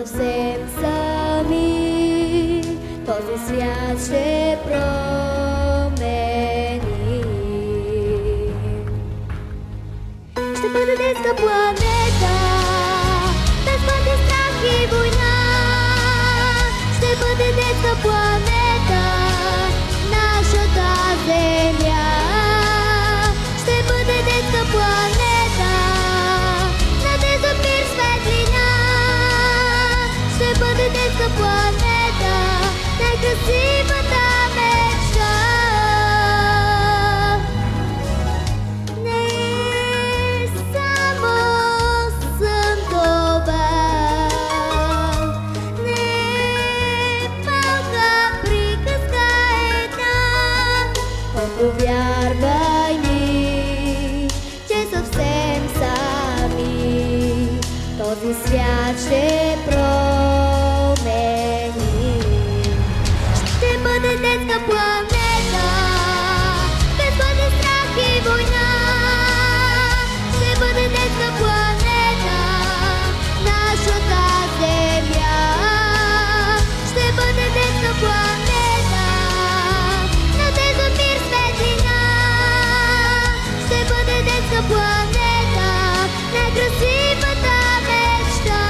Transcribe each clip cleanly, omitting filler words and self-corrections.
съвсем сами, този свят ще промени. Ще бъде детска планета, без смърт и страх и война. Ще бъде детска планета, нашата земя. Ще бъде детска планета, надежда, мир, светлина. Ще бъде детска планета, най-красивата мечта. Не е само сън това, не е малка приказка една. Повярвай ми, че съвсем сами този свят ще промени. Ще бъде детска планета, без бъде страх и война. Ще бъде детска планета, нашата земя. Ще бъде детска планета, надежда, мир, светлина. Ще бъде детска планета, най-красивата мечта.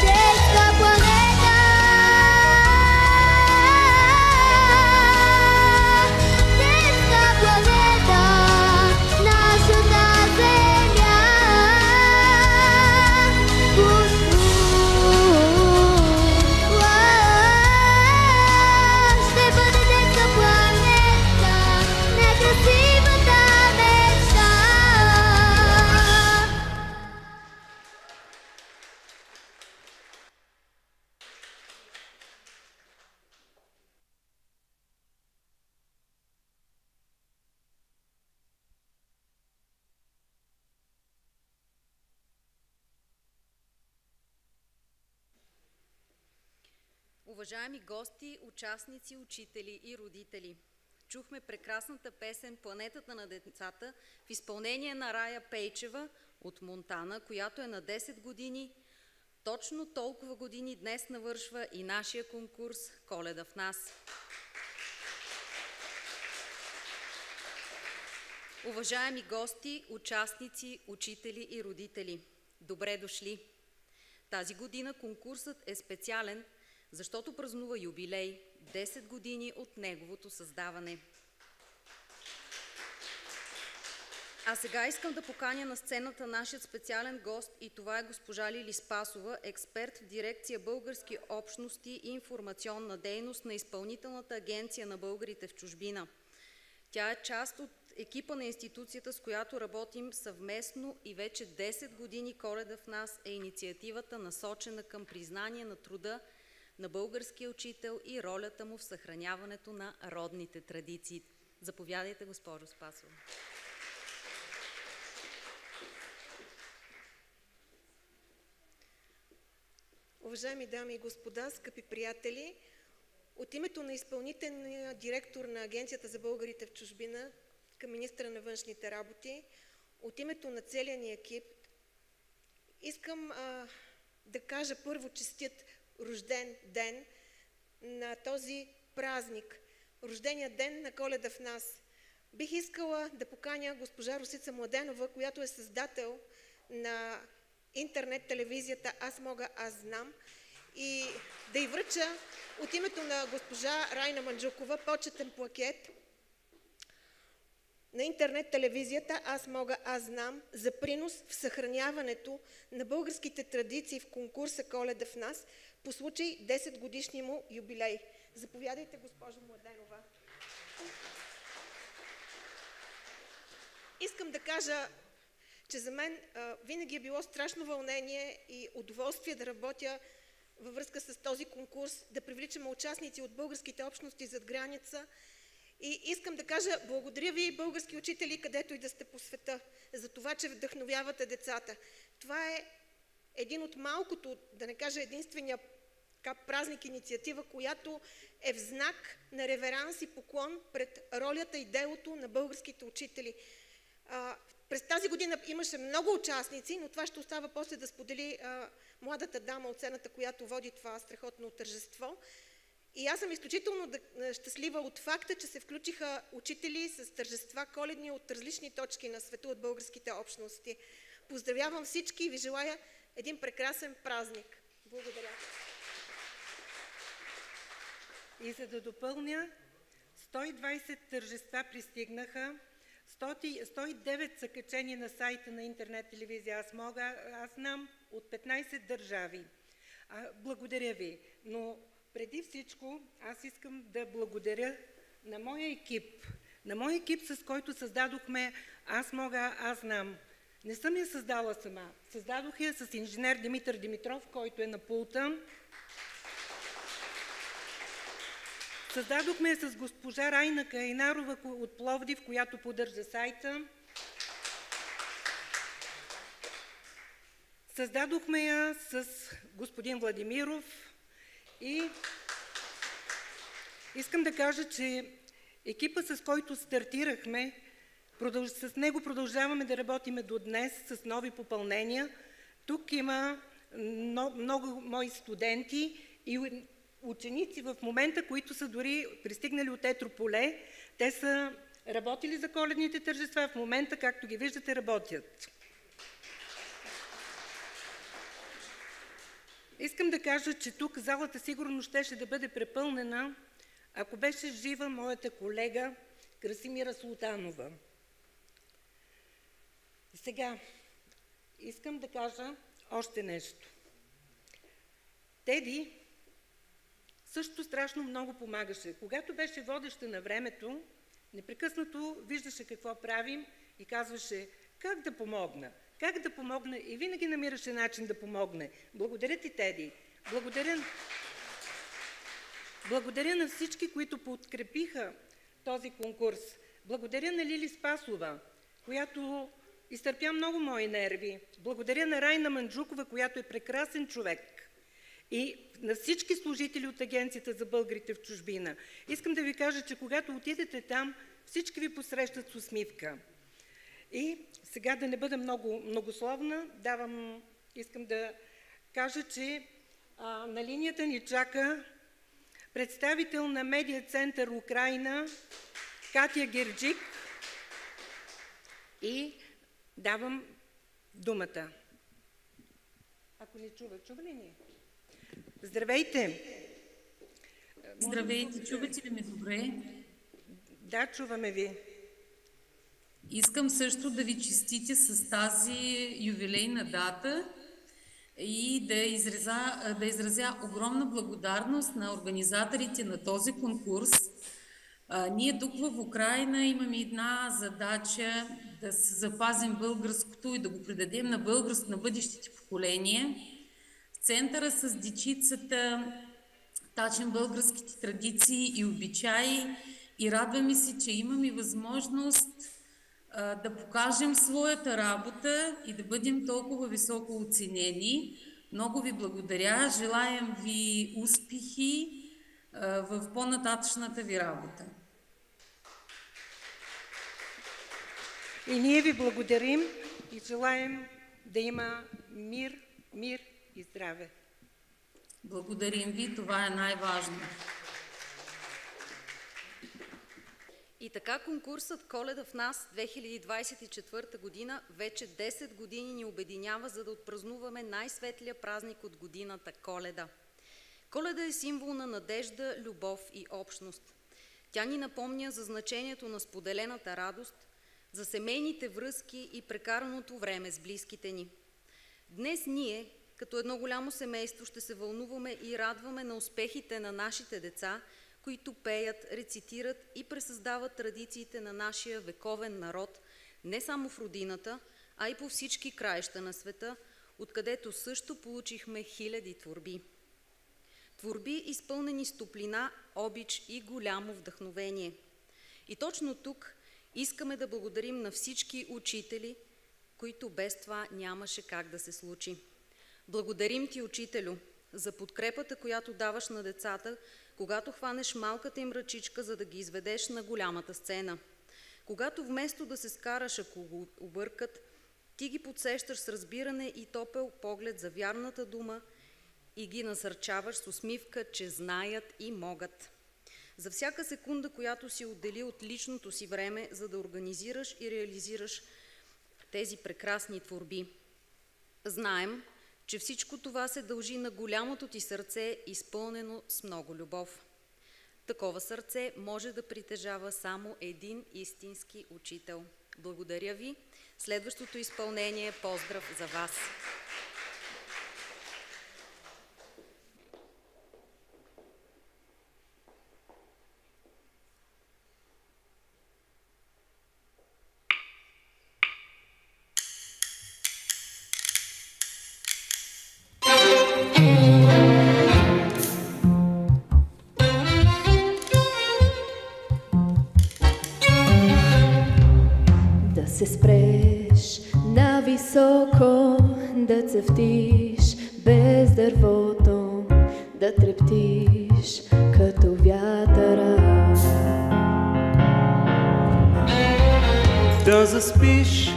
Детска планета, детска планета, нашата земя. Ще бъде детска планета, най-красивата мечта. Уважаеми гости, участници, учители и родители, чухме прекрасната песен "Планетата на децата" в изпълнение на Рая Пейчева от Монтана, която е на 10 години. Точно толкова години днес навършва и нашия конкурс "Коледа в нас". Уважаеми гости, участници, учители и родители, добре дошли! Тази година конкурсът е специален, защото празнува юбилей – 10 години от неговото създаване. А сега искам да поканя на сцената нашият специален гост и това е госпожа Лили Спасова, експерт в дирекция Български общности и информационна дейност на Изпълнителната агенция на българите в чужбина. Тя е част от екипа на институцията, с която работим съвместно и вече 10 години "Коледа в нас" е инициативата, насочена към признание на труда на българския учител и ролята му в съхраняването на родните традиции. Заповядайте, госпожо Спасова. Уважаеми дами и господа, скъпи приятели, от името на изпълнителния директор на Агенцията за българите в чужбина към министъра на външните работи, от името на целия ни екип, искам да кажа първо честит рожден ден на този празник, рождения ден на Коледа в нас. Бих искала да поканя госпожа Росица Младенова, която е създател на интернет телевизията "Аз мога, аз знам", и да й връча от името на госпожа Райна Манджукова почетен плакет на интернет телевизията "Аз мога, аз знам" за принос в съхраняването на българските традиции в конкурса "Коледа в нас" по случай 10 годишни му юбилей. Заповядайте, госпожо Младенова. Искам да кажа, че за мен винаги е било страшно вълнение и удоволствие да работя във връзка с този конкурс, да привличаме участници от българските общности зад граница. И искам да кажа благодаря ви, български учители, където и да сте по света, за това, че вдъхновявате децата. Това е един от малкото, да не кажа единствения празник, инициатива, която е в знак на реверанс и поклон пред ролята и делото на българските учители. През тази година имаше много участници, но това ще остава после да сподели младата дама от сцената, която води това страхотно тържество. И аз съм изключително щастлива от факта, че се включиха учители с тържества коледни от различни точки на света, от българските общности. Поздравявам всички и ви желая един прекрасен празник. Благодаря. И за да допълня, 120 тържества пристигнаха, 109 са качени на сайта на интернет телевизия Аз знам, от 15 държави. Благодаря ви, но преди всичко аз искам да благодаря на моя екип, с който създадохме Аз знам. Не съм я създала сама, създадох я с инженер Димитър Димитров, който е на пулта. Създадохме я с госпожа Райна Кайнарова от Пловдив, която поддържа сайта. Създадохме я с господин Владимиров и искам да кажа, че екипа, с който стартирахме, с него продължаваме да работиме до днес с нови попълнения. Тук има много мои студенти и ученици в момента, които са дори пристигнали от Етрополе. Те са работили за коледните тържества, в момента, както ги виждате, работят. Искам да кажа, че тук залата сигурно щеше да бъде препълнена, ако беше жива моята колега Красимира Султанова. Сега искам да кажа още нещо. Теди също страшно много помагаше. Когато беше водеща на времето, непрекъснато виждаше какво правим и казваше как да помогна, и винаги намираше начин да помогне. Благодаря ти, Теди. Благодаря на всички, които подкрепиха този конкурс. Благодаря на Лили Спасова, която изтърпя много мои нерви. Благодаря на Райна Манджукова, която е прекрасен човек. И на всички служители от Агенцията за българите в чужбина. Искам да ви кажа, че когато отидете там, всички ви посрещат с усмивка. И сега да не бъда много многословна, искам да кажа, че на линията ни чака представител на Медиа център Украйна Катя Герджик и давам думата. Ако не чува ли ни? Здравейте! Здравейте, чувате ли ме добре? Да, чуваме ви. Искам също да ви честите с тази ювилейна дата и да изразя огромна благодарност на организаторите на този конкурс. Ние тук в Украйна имаме една задача да запазим българското и да го предадем на бъдещите поколения. В центъра с дечицата тачим българските традиции и обичаи и радваме се, че имаме възможност да покажем своята работа и да бъдем толкова високо оценени. Много ви благодаря. Желаем ви успехи в по-нататъчната ви работа. И ние ви благодарим и желаем да има мир и здраве. Благодарим ви. Това е най-важно. И така конкурсът Коледа в нас 2024 година вече 10 години ни обединява, за да отпразнуваме най-светлия празник от годината – Коледа. Коледа е символ на надежда, любов и общност. Тя ни напомня за значението на споделената радост, за семейните връзки и прекараното време с близките ни. Днес ние, като едно голямо семейство, ще се вълнуваме и радваме на успехите на нашите деца, които пеят, рецитират и пресъздават традициите на нашия вековен народ, не само в родината, а и по всички краища на света, откъдето също получихме хиляди творби. Творби, изпълнени с топлина, обич и голямо вдъхновение. И точно тук искаме да благодарим на всички учители, които без това нямаше как да се случи. Благодарим ти, учителю, за подкрепата, която даваш на децата, когато хванеш малката им ръчичка, за да ги изведеш на голямата сцена. Когато вместо да се скараш, ако го объркат, ти ги подсещаш с разбиране и топел поглед за вярната дума и ги насърчаваш с усмивка, че знаят и могат. За всяка секунда, която си отдели от личното си време, за да организираш и реализираш тези прекрасни творби. Знаем, че всичко това се дължи на голямото ти сърце, изпълнено с много любов. Такова сърце може да притежава само един истински учител. Благодаря ви. Следващото изпълнение – поздрав за вас! Се спреш на високо, да цъфтиш без дървото, да трептиш като вятъра. Да заспиш,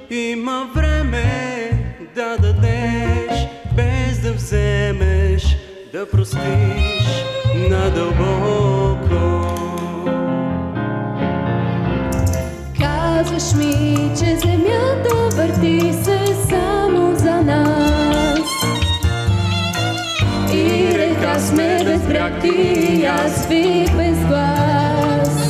има време да дадеш, без да вземеш, да простиш надълбоко. Казваш ми, че земята върти се само за нас и река сме без бряг, ти аз вих без глас.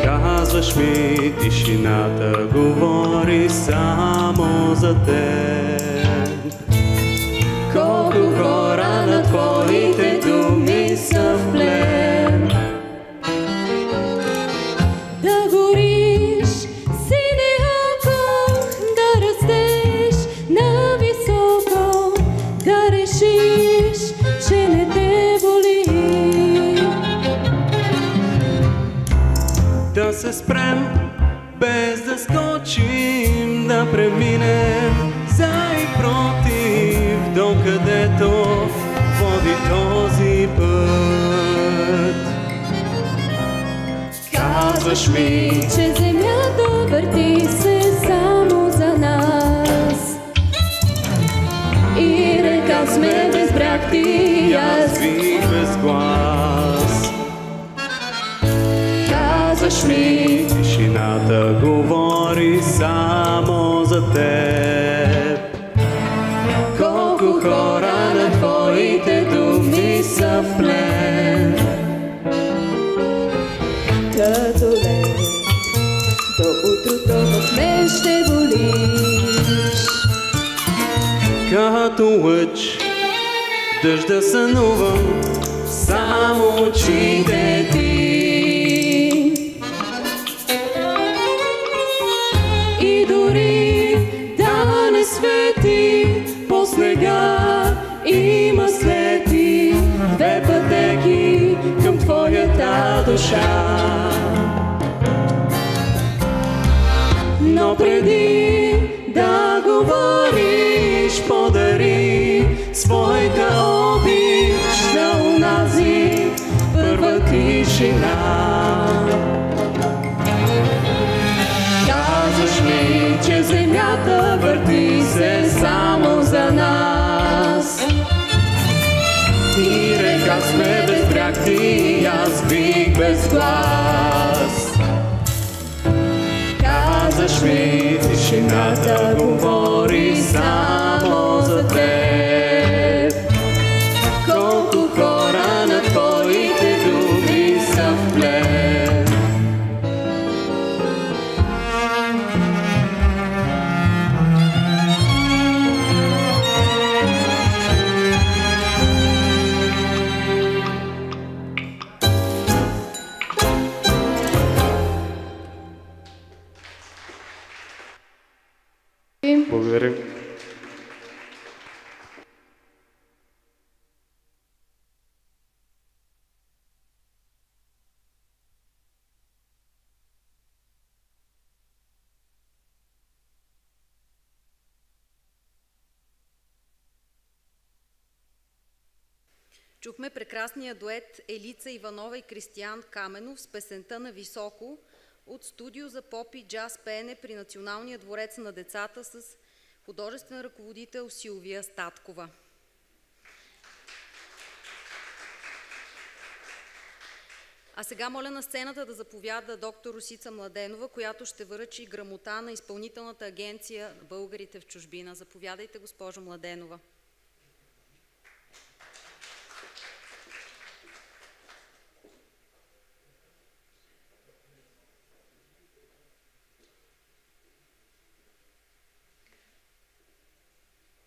Казваш ми, тишината говори само за теб. Колко хора на твоите думи са в плен. Да гориш, сине око, да растеш нависоко, да решиш, че не те боли. Да се спрем, без да скочим, да преминем за и против, докъдето води този път. Казваш ми, че земята върти се само за нас и река сме без бряг, ти аз вих без глас. Казваш ми, тишината говори само за теб. колко хора на твоите думи са в плен. Като лед, до утрото в мен ще болиш. Като лъч, дъжда сънувам, само очите ти. И дори да не свети по снега, има следи, две пътеки към твоята душа. Но преди да говориш, подари своята обич на унази първа тишина. Казваш ми, че земята върти се само за нас и река сме без бряг, ти аз вих без глас. Казваш ми, тишината говори само за теб. Колко хора на твоите думи са в плен. Благодарим. Чухме прекрасния дует Елица Иванова и Кристиян Каменов с песента "На високо" от студио за поп и джаз пеене при Националния дворец на децата с художествен ръководител Силвия Статкова. А сега моля на сцената да заповяда доктор Росица Младенова, която ще връчи грамота на Изпълнителната агенция на българите в чужбина. Заповядайте, госпожо Младенова.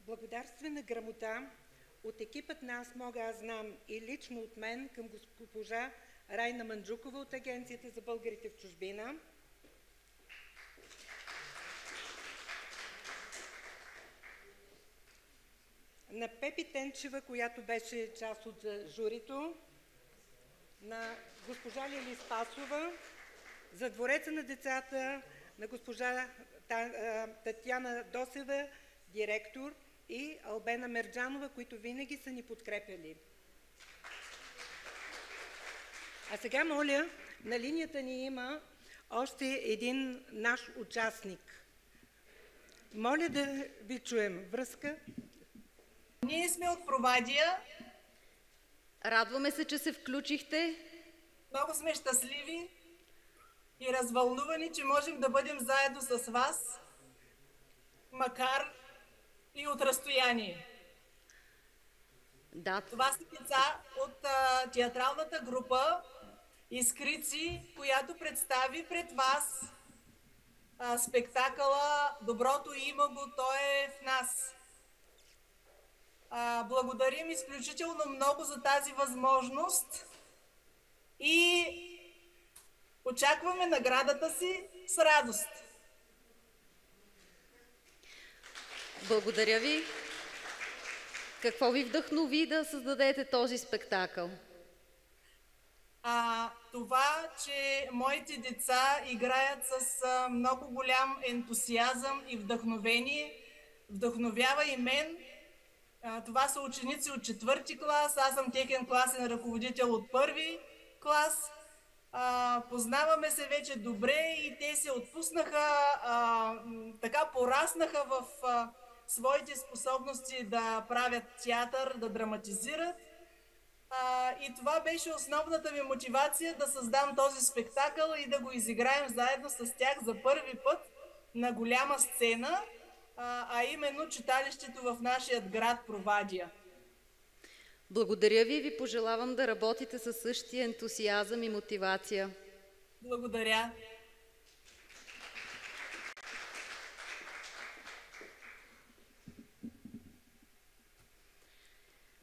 Благодарствена грамота от екипът на "Аз мога, аз знам" и лично от мен към госпожа Райна Манджукова от Агенцията за българите в чужбина. На Пепи Тенчева, която беше част от журито, на госпожа Лили Спасова, за Двореца на децата, на госпожа Татяна Досева, директор, и Албена Мерджанова, които винаги са ни подкрепяли. А сега моля, на линията ни има още един наш участник. Моля да ви чуем. Връзка. Ние сме от Провадия. Радваме се, че се включихте. Много сме щастливи и развълнувани, че можем да бъдем заедно с вас, макар и от разстояние. Да. Това са деца от театралната група Искрици, която представи пред вас спектакъла "Доброто има го, то е в нас". Благодарим изключително много за тази възможност и очакваме наградата си с радост. Благодаря ви. Какво ви вдъхнови да създадете този спектакъл? Това, че моите деца играят с много голям ентусиазъм и вдъхновение, вдъхновява и мен. Това са ученици от 4-ти клас, аз съм техен класен ръководител от 1-ви клас. Познаваме се вече добре и те се отпуснаха, така пораснаха в своите способности да правят театър, да драматизират. И това беше основната ми мотивация да създам този спектакъл и да го изиграем заедно с тях за първи път на голяма сцена, а именно читалището в нашия град Провадия. Благодаря ви и ви пожелавам да работите със същия ентусиазъм и мотивация. Благодаря.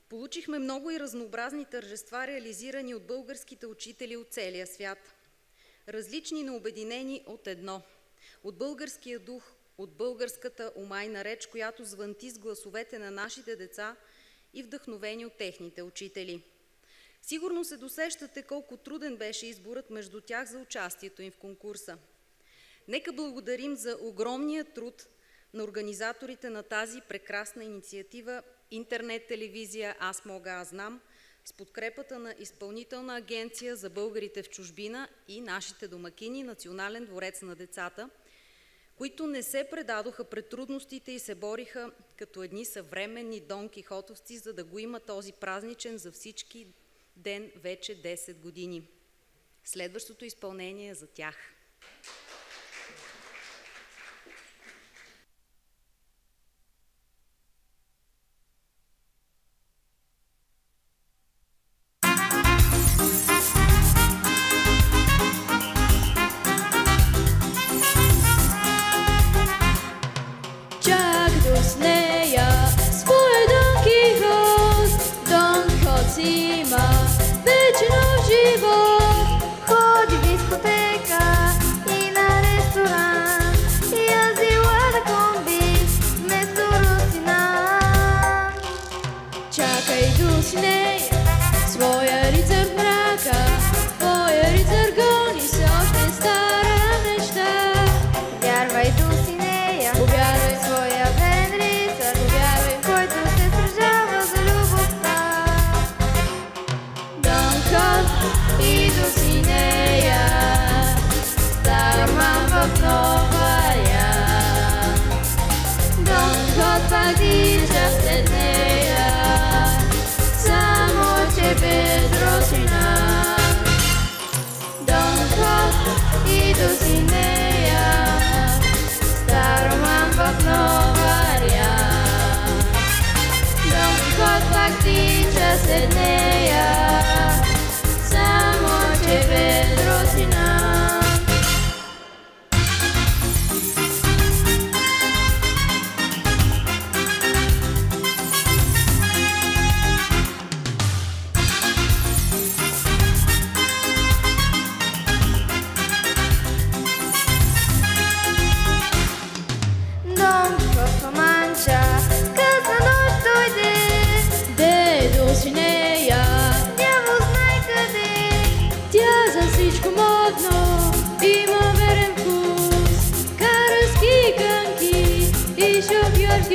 Получихме много и разнообразни тържества, реализирани от българските учители от целия свят. Различни, но обединени от едно. От българския дух, от българската омайна реч, която звънти с гласовете на нашите деца и вдъхновени от техните учители. Сигурно се досещате колко труден беше изборът между тях за участието им в конкурса. Нека благодарим за огромния труд на организаторите на тази прекрасна инициатива интернет телевизия "Аз мога, аз знам", с подкрепата на Изпълнителна агенция за българите в чужбина и нашите домакини Национален дворец на децата, които не се предадоха пред трудностите и се бориха като едни съвременни Дон Кихотовци, за да го има този празничен за всички ден вече 10 години. Следващото изпълнение е за тях. Чак до с нея своя Дон Кихот, Дон Кихот си има вечно живот. Ходи в дискотека,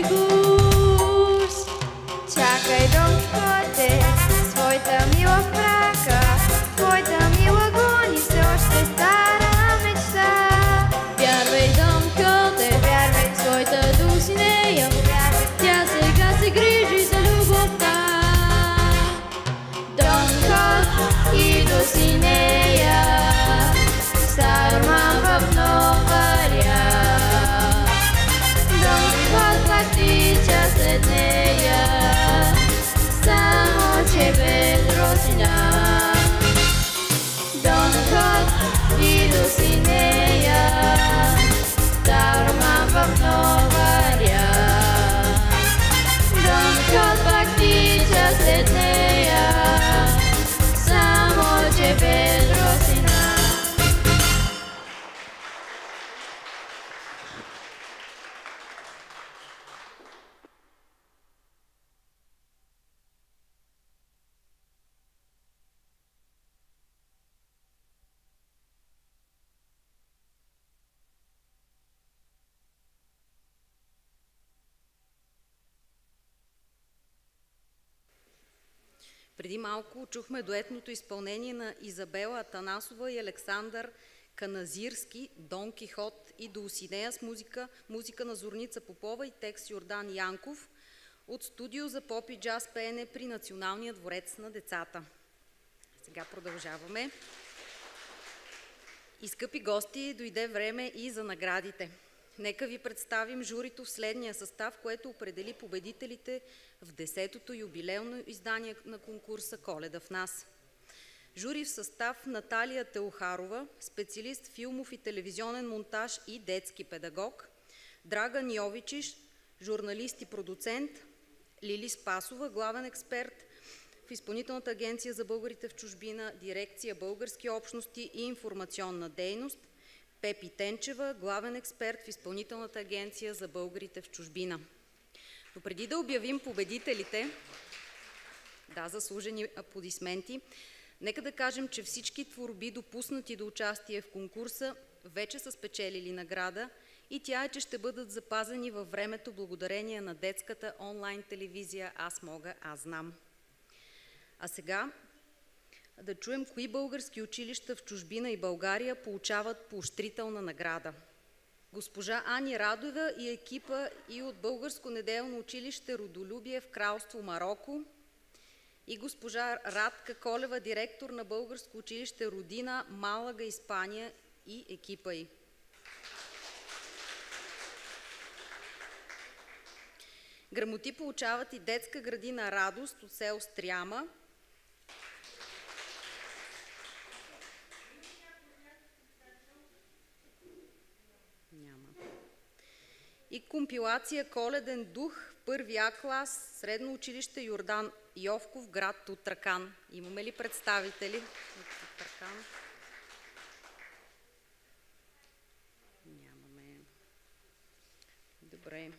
гуш. Чакай, Дон Кихоте, своята мила в крака, твоята мила гони все още стара мечта. Вярвай, Дон Кихоте, Вярвай, своята Дулсинея, вярвай, тя сега се грижи за любовта. Дон Кихот и Дулсинея, стар роман в нова ряд. Дон Кихот пак тича след нея, само че без Росина. Дон Кихот и Дулсинея, стар роман в нова ряд. Дон Кихот пак тича след нея, само че без Росина. Преди малко чухме дуетното изпълнение на Изабела Атанасова и Александър Каназирски, Дон Кихот и Дулсинея с музика на Зорница Попова и текст Йордан Янков от студио за поп и джаз пеене при Националния дворец на децата. Сега продължаваме. И, скъпи гости, дойде време и за наградите. Нека ви представим журито в следния състав, което определи победителите в 10-то юбилейно издание на конкурса Коледа в нас. Жури в състав Наталия Теохарова, специалист филмов и телевизионен монтаж и детски педагог, Драган Йовичиш, журналист и продуцент, Лили Спасова, главен експерт в Изпълнителната агенция за българите в чужбина, дирекция Български общности и информационна дейност, Пепи Тенчева, главен експерт в Изпълнителната агенция за българите в чужбина. Но преди да обявим победителите, заслужени аплодисменти, нека да кажем, че всички творби, допуснати до участие в конкурса, вече са спечелили награда и тя е, че ще бъдат запазени във времето благодарение на детската онлайн телевизия "Аз мога, аз знам". А сега да чуем кои български училища в чужбина и България получават поощрителна награда. Госпожа Ани Радова и екипа и от Българско неделно училище "Родолюбие" в Кралство Мароко и госпожа Радка Колева, директор на Българско училище "Родина", Малага, Испания и екипа й. Грамоти получават и детска градина "Радост" от село Стряма, и компилация "Коледен дух" в първи А клас, средно училище Йордан Йовков, град Тутракан. Имаме ли представители от Тутракан? Нямаме. Добре.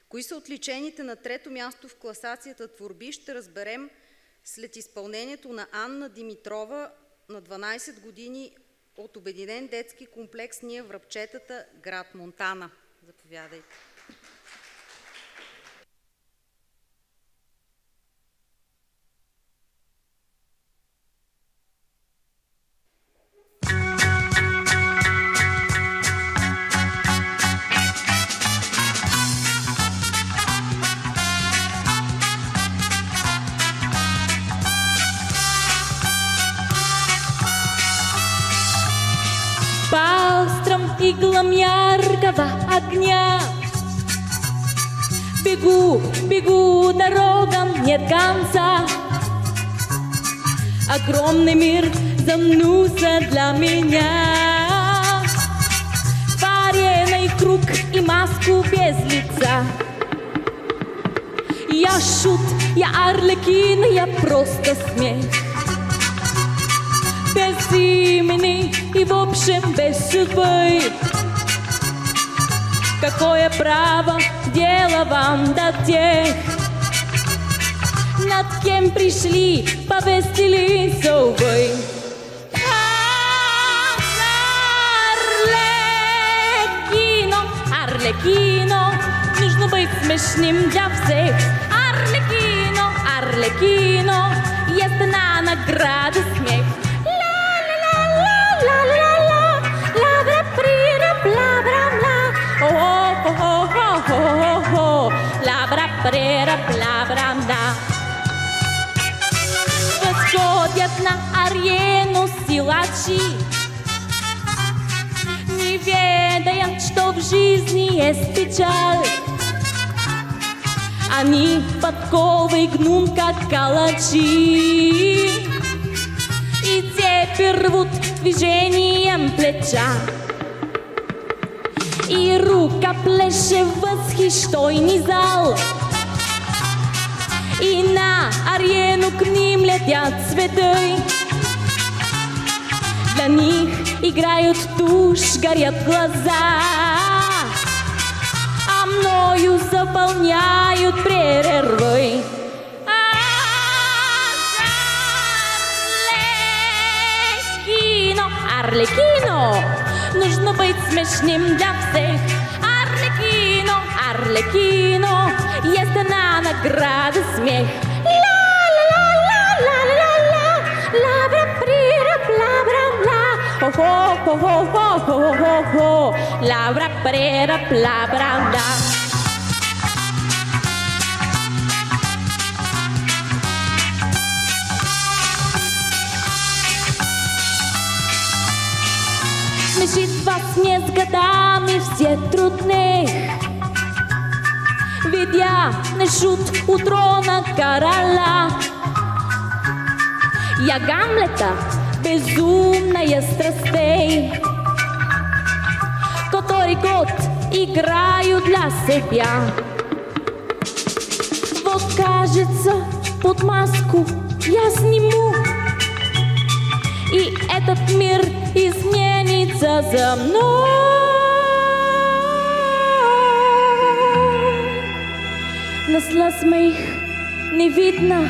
Кои са отличените на трето място в класацията творби, ще разберем след изпълнението на Анна Димитрова на 12 години от Обединен детски комплекс "Ние връбчетата", град Монтана. Заповядайте. Иглам яркого огня. Бегу, бегу, дорогам нет конца. Огромный мир замнулся для меня. Вареный круг и маску без лица. Я шут, я арлекин, я просто смех. Без имени и в общем без судьбы. Какое право дело вам до тех, над кем пришли повестили совы? смешним для всех. Арлекино, Арлекино, есть една награда смех. Възходят на арену силачи, не ведаят, что в жизни есть печаль. Они подковы гнут, как калачи, и цепи рвут движением плеча. И рука плеше в възхищойный зал, и на арену к ним летят цветы. Для них играют тушь, горят глаза, а мною заполняют перервы. Арлекино, Арлекино, нужно быть смешным для всех. Арлекино, Арлекино, есть она награда смех. Лабра прера плабранда. Смешит вас не с годами все трудны, ведь я не шут у трона короля. Я Гамлета, безумная страстей, который год играю для себя. Вот кажется, под маску я сниму, и этот мир изменится за мной. Но слез моих не видно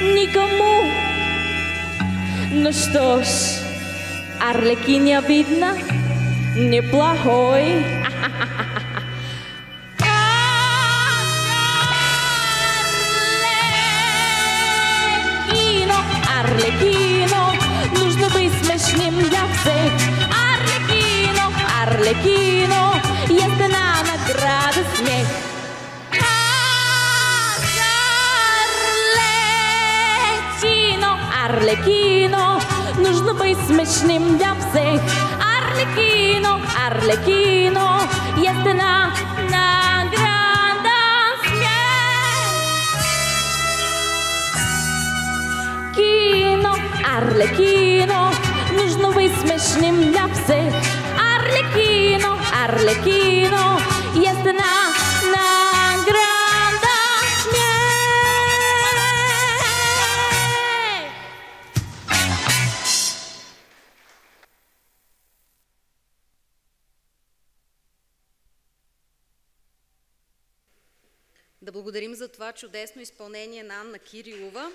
никому. Ну что ж, Арлекин я видно неплохой. Арлекино, Арлекино, нужно быть смешным для всех. Арлекино, Арлекино, есть она награда смех. Арлекино, нужно быть смешным для всех. Арлекино, Арлекино, есть она награда смех. Кино, Арлекино, нужно быть смешным для всех. Арлекино, Арлекино, есть она награда смех. Да благодарим за това чудесно изпълнение на Анна Кирилова.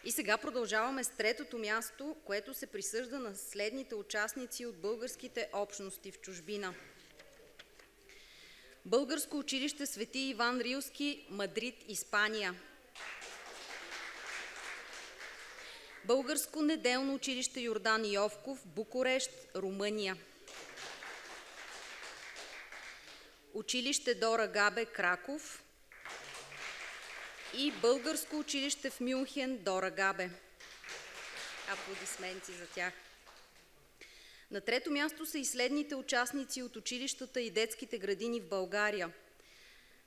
И сега продължаваме с третото място, което се присъжда на следните участници от българските общности в чужбина. Българско училище Свети Иван Рилски, Мадрид, Испания. Българско неделно училище Йордан Йовков, Букурещ, Румъния. Училище Дора Габе, Краков. И Българско училище в Мюнхен, Дора Габе. Аплодисменти за тях. На трето място са и следните участници от училищата и детските градини в България.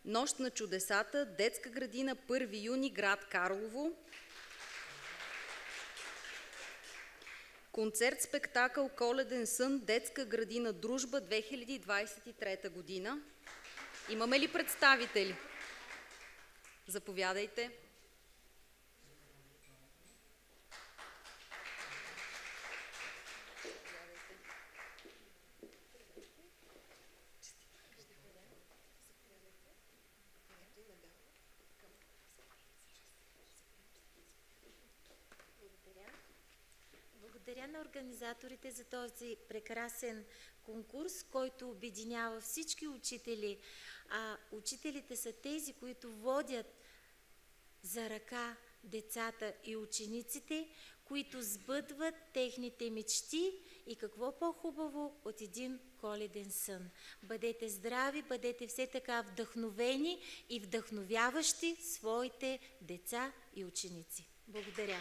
Нощ на чудесата, детска градина 1 юни, град Карлово. Концерт-спектакъл Коледен сън, детска градина Дружба 2023 година. Имаме ли представители? Заповядайте. Благодаря Благодаря на организаторите за този прекрасен конкурс, който обединява всички учители. Учителите са тези, които водят за ръка децата и учениците, които сбъдват техните мечти, и какво по-хубаво от един коледен сън. Бъдете здрави, бъдете все така вдъхновени и вдъхновяващи своите деца и ученици. Благодаря.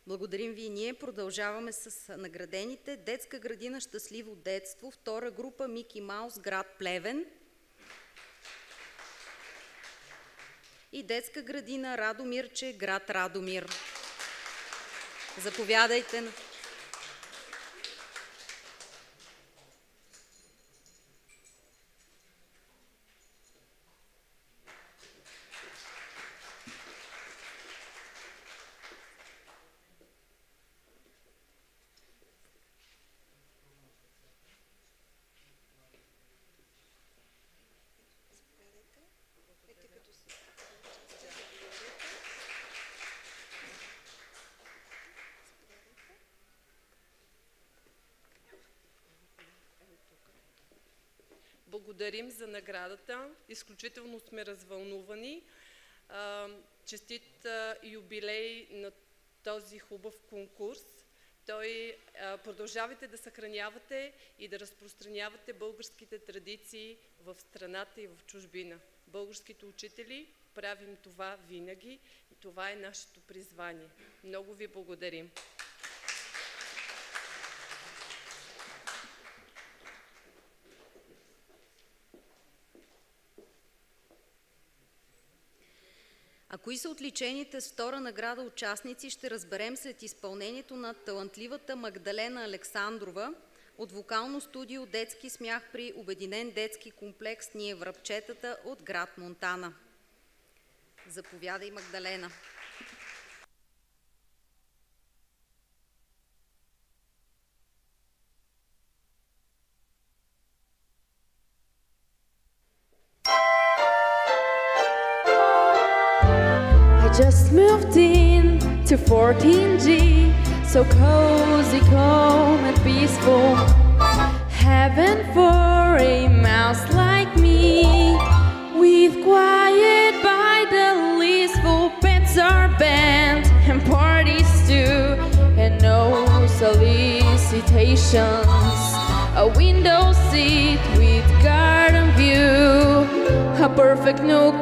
Благодарим ви и ние. Продължаваме с наградените. Детска градина Щастливо детство, втора група Мики Маус, град Плевен. И детска градина Радомирче, град Радомир. Заповядайте. Благодарим за наградата. Изключително сме развълнувани. Честит юбилей на този хубав конкурс. Продължавайте да съхранявате и да разпространявате българските традиции в страната и в чужбина. Българските учители правим това винаги и това е нашето призвание. Много ви благодарим. А кои са отличените с втора награда участници, ще разберем след изпълнението на талантливата Магдалена Александрова от вокално студио Детски смях при Обединен детски комплекс Ние врабчетата от град Монтана. Заповядай, Магдалена. Just moved in to 14G, so cozy, calm and peaceful. Heaven for a mouse like me, with quiet by the blissful pets are banned and parties too, and no solicitations. A window seat with garden view, a perfect nook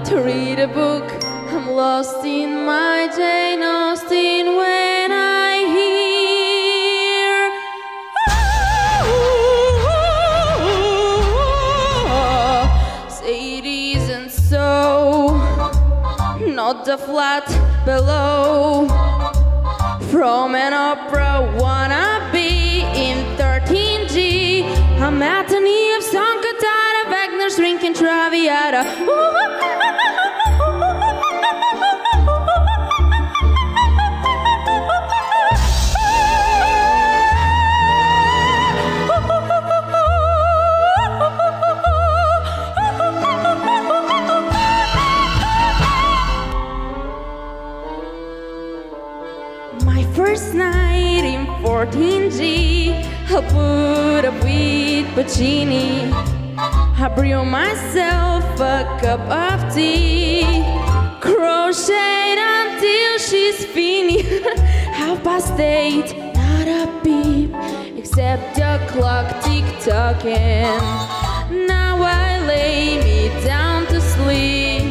to read a book. I'm lost in my Jane Austen when I hear say it isn't so, not the flat below from an opera wannabe in 13G, a matinee of song cantata, Wagner's Rinken Traviata. First night in 14G, I put up with Puccini. I brew myself a cup of tea, crocheted until she's finished. 8:30, not a beep, except the clock tick-tocking. Now I lay me down to sleep,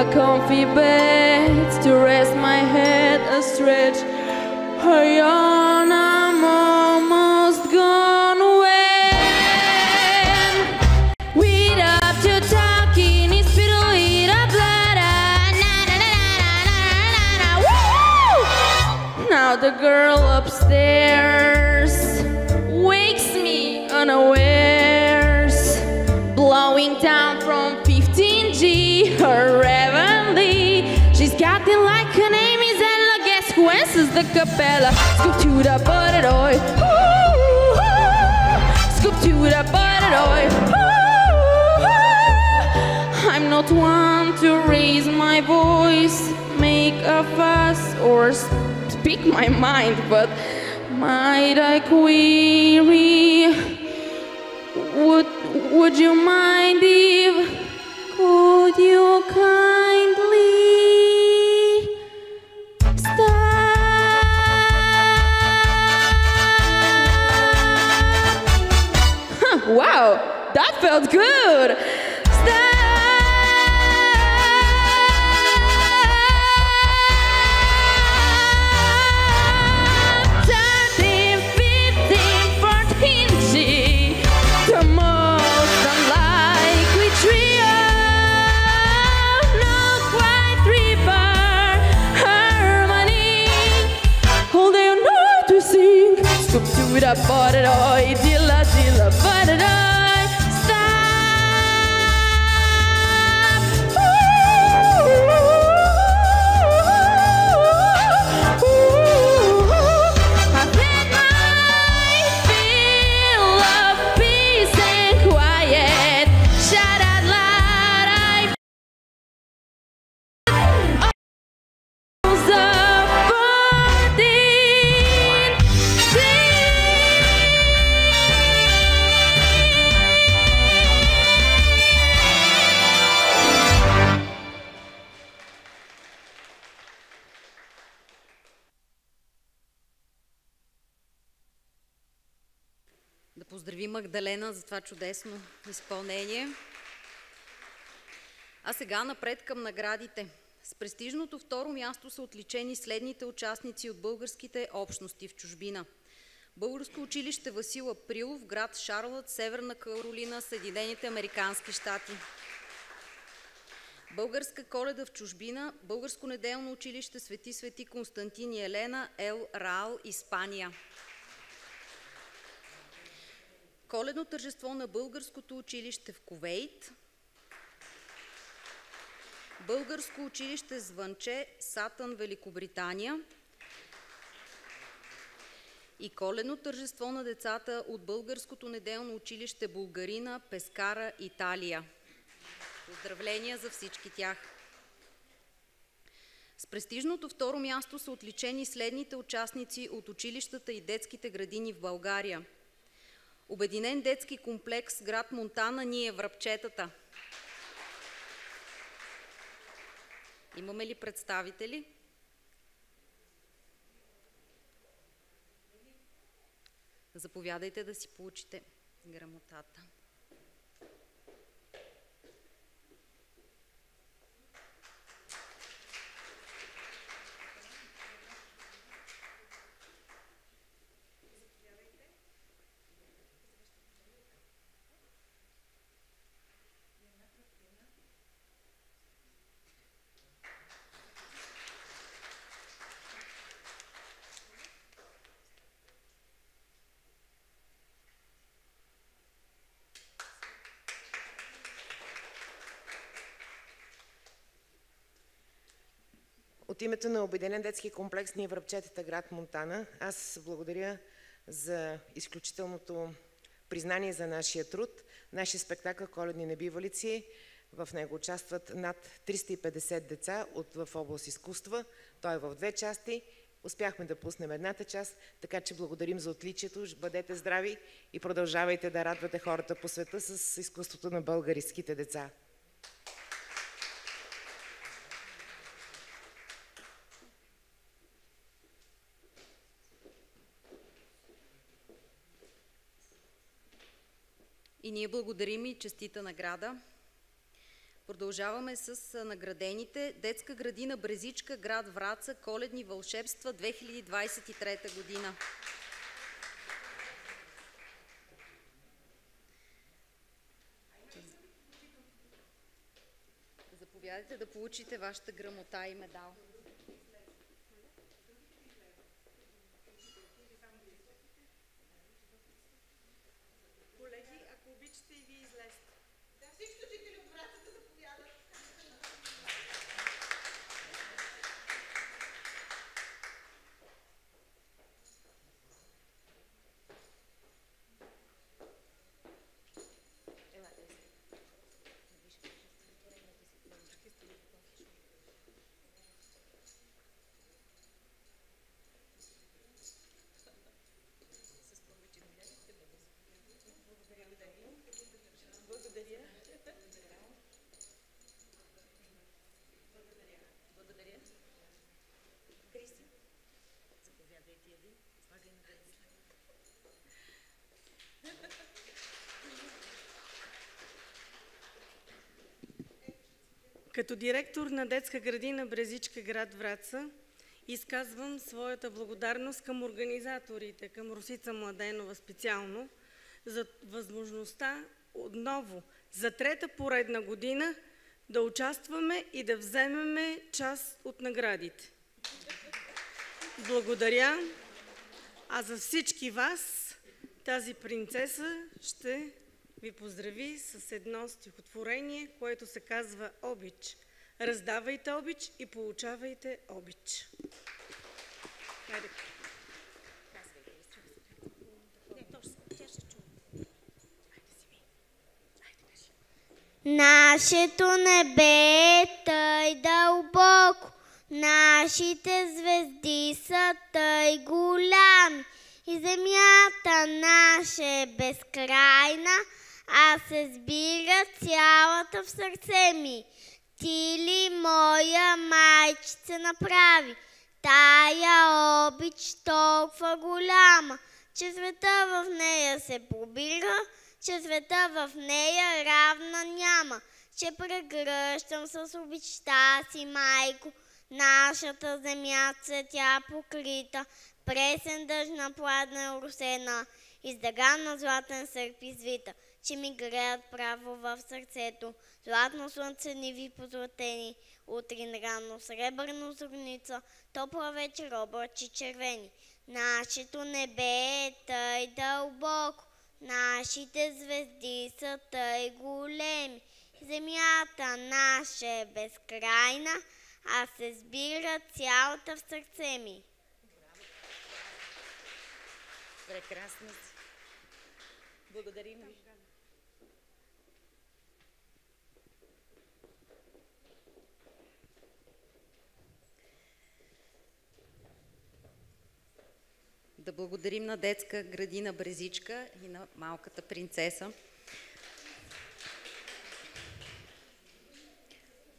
a comfy bed to rest my head, a stretch. Hey, on, I'm almost gone when we'd up to talking, it's fiddle with a blood, na-na-na-na-na-na-na, woo! Now the girl upstairs wakes me unawares, blowing down from 15G, her reveille. She's got it like her name is Ella Gasquences the Capella. Scoop to the butted oil, scoop to the butted oil. I'm not always make a fuss or speak my mind, but might I query, would you mind if, could you kindly stop? Huh, wow, that felt good. Stop. 13, 15, 14G, the most unlikely trio. Not quite Reaper, harmony. All they know to sing. Scoop to it up, but it all, dilla, dilla, but it all. Да поздравим Магдалена за това чудесно изпълнение. А сега напред към наградите. С престижното второ място са отличени следните участници от българските общности в чужбина. Българско училище Васил Априлов, град Шарлот, Северна Каролина, Съединените американски щати. Българска Коледа в чужбина, Българско неделно училище Свети Константин и Елена, Ел Раал, Испания. Коледно тържество на Българското училище в Кувейт. Българско училище Звънче, Сатън, Великобритания. И коледно тържество на децата от Българското неделно училище Булгарина, Пескара, Италия. Поздравления за всички тях! С престижното второ място са отличени следните участници от училищата и детските градини в България. Обединен детски комплекс, град Монтана, Ние Връбчетата. Имаме ли представители? Заповядайте да си получите грамотата. От името на Обединен детски комплекс Ние Връбчетата, град Монтана, аз благодаря за изключителното признание за нашия труд. Нашия спектакъл "Коледни небивалици", в него участват над 350 деца в област изкуства. Той е в две части. Успяхме да пуснем едната част, така че благодарим за отличието. Бъдете здрави и продължавайте да радвате хората по света с изкуството на българските деца. И ние благодарим и честита награда. Продължаваме с наградените. Детска градина Брезичка, град Враца, Коледни вълшебства 2023 година. Заповядайте да получите вашата грамота и медал. Колеги, ако обичате и вие излезте. Да, всички жители от Враца да заповядат. Като директор на детска градина Брезичка, град Враца, изказвам своята благодарност към организаторите, към Росица Младенова специално, за възможността отново, за трета поредна година, да участваме и да вземеме част от наградите. Благодаря. А за всички вас, тази принцеса ще ви поздрави с едно стихотворение, което се казва Обич. Раздавайте обич и получавайте обич. Нашето небе е тъй дълбоко, нашите звезди са тъй голями и земята наша е безкрайна, а се сбира цялата в сърце ми. Ти ли моя майчица направи тая обич толкова голяма, че света в нея се побира, че света в нея равна няма, че прегръщам с обичта си, майко, нашата земя цветя покрита, пресен дъжд пладна оросена, издъга на златен сърп извита, че ми греят право в сърцето, златно слънце ниви позлатени, утрин рано сребърно зорница, топла вечер облачи червени. Нашето небе е тъй дълбоко, нашите звезди са тъй големи, земята наша е безкрайна, а се сбира цялата в сърце ми. Прекрасно си. Благодарим ви. Да благодарим на детска градина Брезичка и на малката принцеса.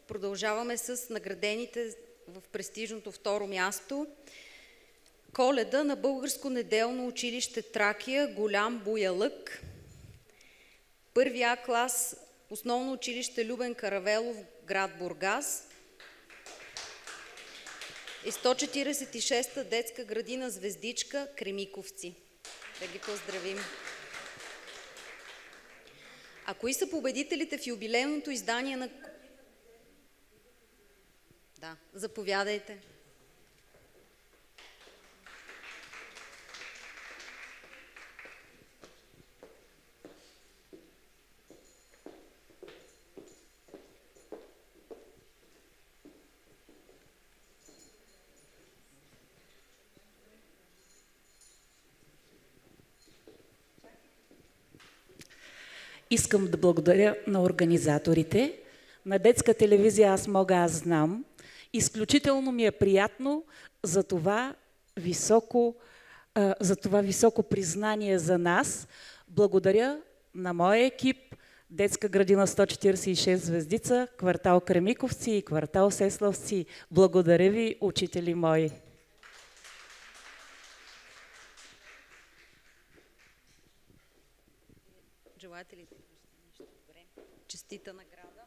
Продължаваме с наградените в престижното второ място. Коледа на Българско неделно училище Тракия, Голям Буялък. Първи А клас, основно училище Любен Каравелов, град Бургас. И 146-та детска градина Звездичка, Кремиковци. Да ги поздравим. А кои са победителите в юбилейното издание на... Да, заповядайте. Искам да благодаря на организаторите. На детска телевизия Аз мога, аз знам. Изключително ми е приятно за това високо признание за нас. Благодаря на моя екип, детска градина 146 Звездица, квартал Кремиковци и квартал Сеславци. Благодаря ви, учители мои. Желаете ли нещо? Добре. Честита награда.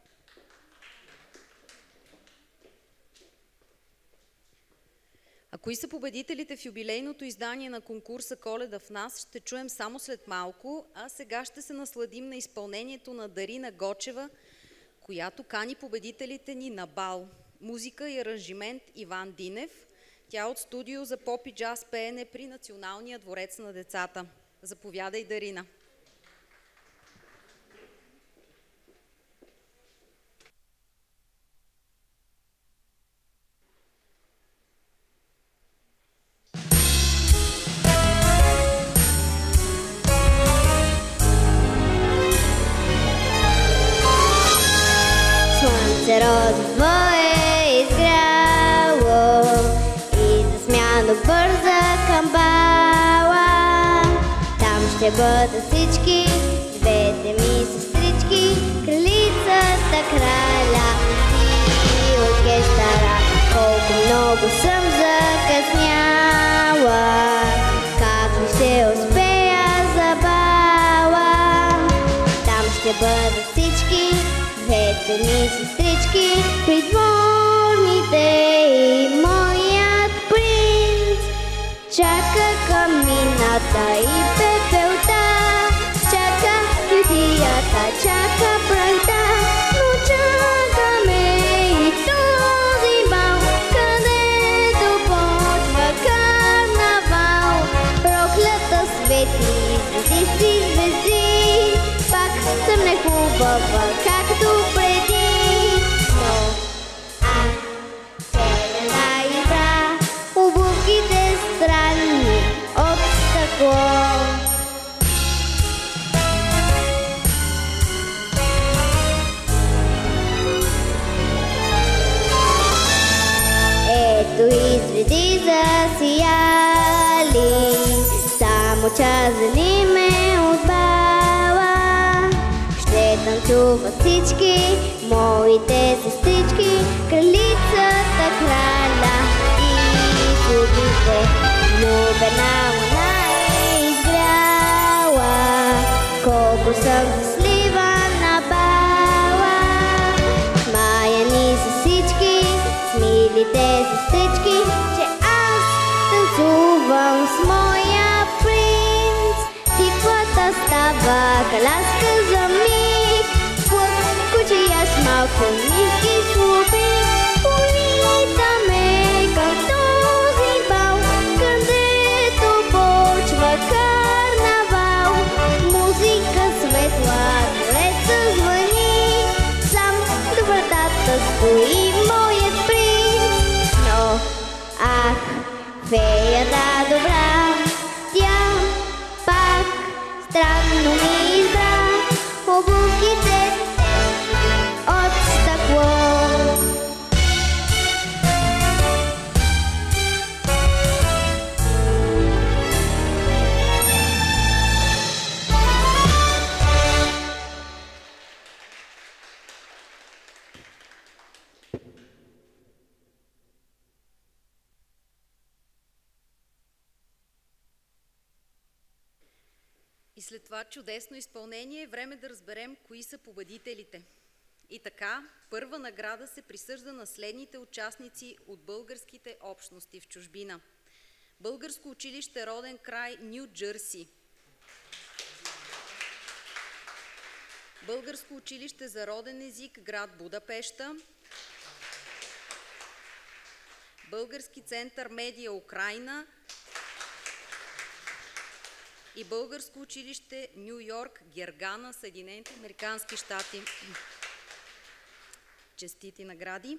А кои са победителите в юбилейното издание на конкурса Коледа в нас, ще чуем само след малко, а сега ще се насладим на изпълнението на Дарина Гочева, която кани победителите ни на бал. Музика и аранжимент Иван Динев. Тя от студио за поп и джаз пеене при Националния дворец на децата. Заповядай, Дарина. Розово е изгряло и засмяно бърза към бала. Там ще бъдат всички, двете ми сестрички, кралицата, краля и оркестъра. Колко много съм закъсняла, ще бъдат всички ветрени сестрички, придворните и моят принц. Чака камината и пепелта, чака кютията, чака прахта, но чакаме и този бал, където почва карнавал. Проклята свети, звезди, звезди, пак съм нехубава, както преди. Но Вселена избра обувките странни от стъкло. Ето и звезди засияли, само чазали ме от бала. Ще танцуват всички моите сестрички, кралицата, краля и слугите. Любена луна е изгряла, колко съм щастлива на бала. Смаяни са всички с милите сестрички, че аз танцувам с моя принц. Тиквата става каляска за миг, кучияш малко ниски слуби. Улитаме към този бал, където почва карнавал. Музика светла, дворецът звъни, сам до вратата стои моят принц. Но ах, феята добра, тя пак странно ми избра обувките от стъкло. И след това чудесно изпълнение е време да разберем кои са победителите. И така, първа награда се присъжда на следните участници от българските общности в чужбина. Българско училище роден край Ню Джърси. Българско училище за роден език град Будапеща. Български център Медия Украйна. И Българско училище Ню Йорк, Гергана, Съединените американски щати. Честити награди!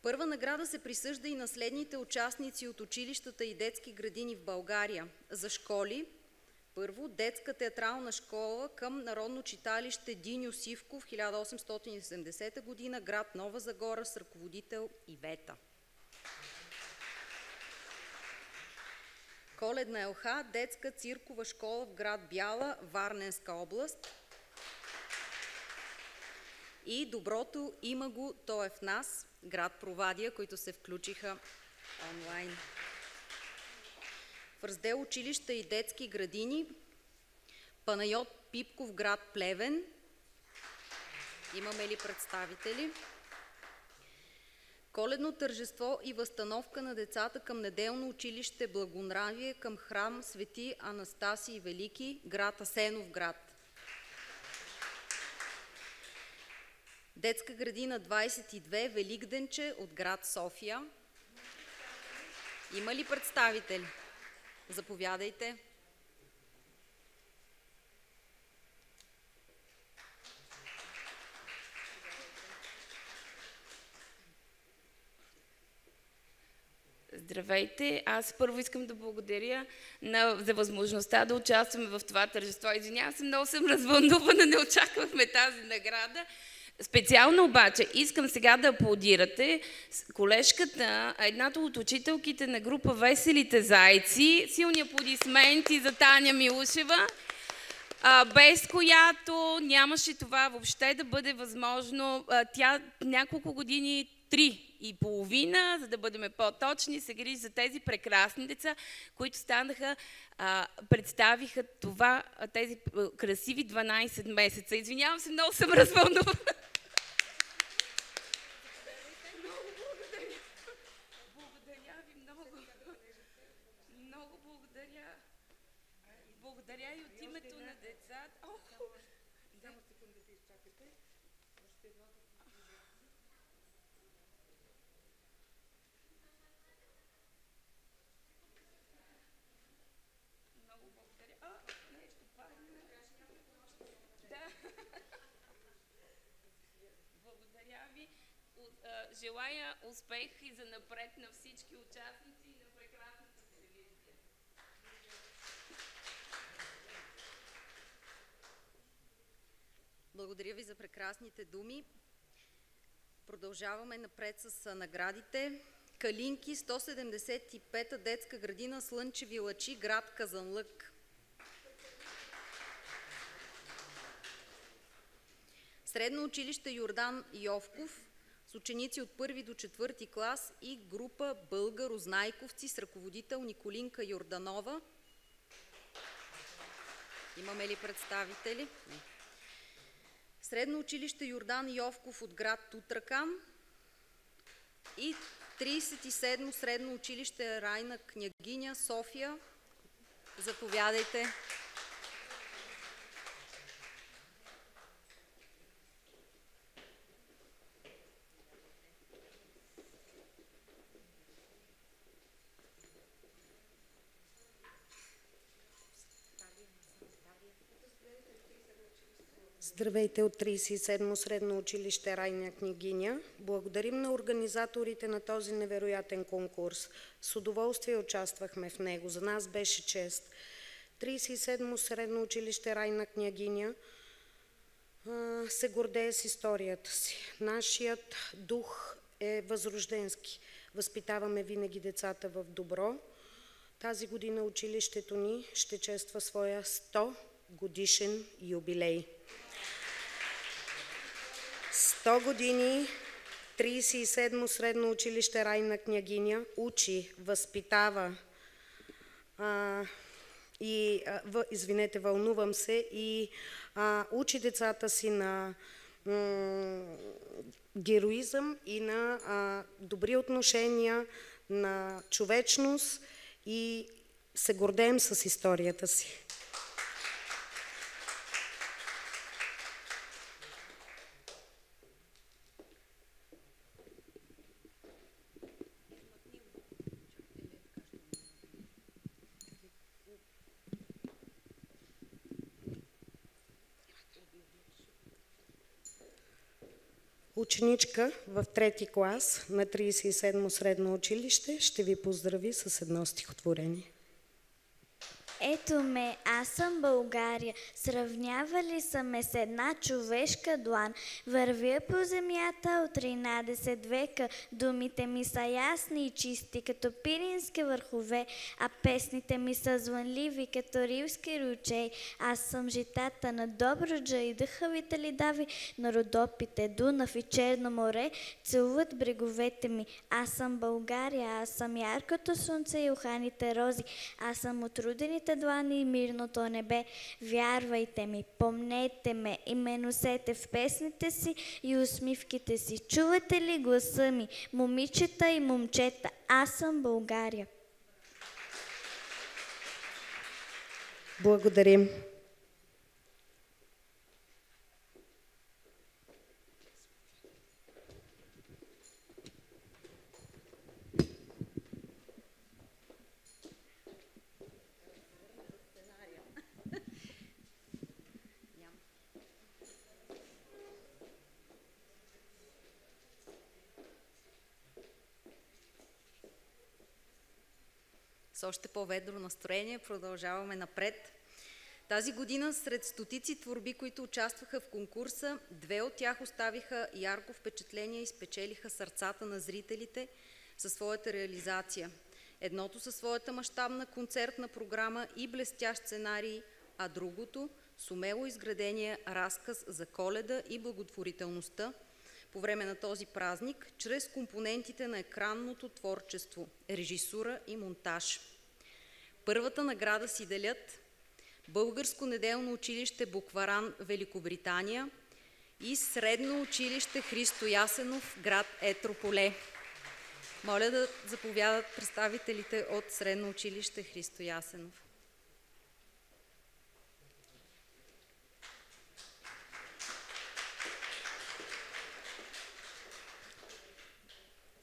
Първа награда се присъжда и на следните участници от училищата и детски градини в България. За школи, първо, детска театрална школа към Народно читалище Диньо Сивков, 1870 година, град Нова Загора, с ръководител Ивета. Коледна ЛХ, детска циркова школа в град Бяла, Варненска област. И Доброто има го, то е в нас, град Провадия, които се включиха онлайн. В раздел училища и детски градини Панайот Пипков, град Плевен. Имаме ли представители? Коледно тържество и възстановка на децата към неделно училище Благонравие към храм Свети Анастасий Велики, град Асеновград. Детска градина 22 Великденче от град София. Има ли представители? Заповядайте. Здравейте! Аз първо искам да благодаря за възможността да участваме в това тържество. Извинявам се, много съм развълнувана, не очаквахме тази награда. Специално обаче искам сега да аплодирате колежката, едната от учителките на група Веселите зайци. Силни аплодисменти за Таня Милушева, без която нямаше това въобще да бъде възможно. Тя няколко години, 3 и половина, за да бъдем по-точни, се грижи за тези прекрасни деца, които станаха, представиха това, тези красиви 12 месеца. Извинявам се, много съм развълнувана. Благодаря ви много. Много благодаря. Благодаря и от името на децата. Много благодаря. Нещо падна. Да. Благодаря ви. Желая успех и за напред на всички участници и на прекрасната телевизия. Благодаря ви за прекрасните думи. Продължаваме напред с наградите. Калинки, 175-та детска градина Слънчеви лъчи, град Казанлък. Средно училище Йордан Йовков с ученици от 1 до 4 клас и група българо-знайковци с ръководител Николинка Йорданова. Имаме ли представители? Средно училище Йордан Йовков от град Тутракан и 37 средно училище Райна Княгиня, София. Заповядайте. Здравейте от 37-мо средно училище Райна Княгиня. Благодарим на организаторите на този невероятен конкурс. С удоволствие участвахме в него. За нас беше чест. 37-мо средно училище Райна Княгиня се гордее с историята си. Нашият дух е възрожденски. Възпитаваме винаги децата в добро. Тази година училището ни ще чества своя 100 годишен юбилей. 100 години 37-мо средно училище Райна Княгиня учи, възпитава вълнувам се, и учи децата си на героизъм и на добри отношения, на човечност и се гордеем с историята си. Ученичка в 3-ти клас на 37-мо средно училище ще ви поздрави с едно стихотворение. Ето ме, аз съм България, сравнявали са ме с една човешка длан. Вървя по земята от 13 века, думите ми са ясни и чисти, като пирински върхове, а песните ми са звънливи, като рилски ручей. Аз съм житата на Добруджа и дъхавите лидави на Родопите, Дунав и Черно море целуват бреговете ми. Аз съм България, аз съм яркото слънце и уханите рози, аз съм от рудените длани и мирното небе. Вярвайте ми, помнете ме и ме носете в песните си и усмивките си. Чувате ли гласа ми, момичета и момчета? Аз съм България. Благодарим. С още по-ведро настроение продължаваме напред. Тази година сред стотици творби, които участваха в конкурса, 2 от тях оставиха ярко впечатление и спечелиха сърцата на зрителите със своята реализация. Едното със своята мащабна концертна програма и блестящ сценарий, а другото с умело изградения разказ за Коледа и благотворителността, по време на този празник, чрез компонентите на екранното творчество, режисура и монтаж. Първата награда си делят Българско неделно училище Букваран, Великобритания и Средно училище Христо Ясенов, град Етрополе. Моля да заповядат представителите от Средно училище Христо Ясенов.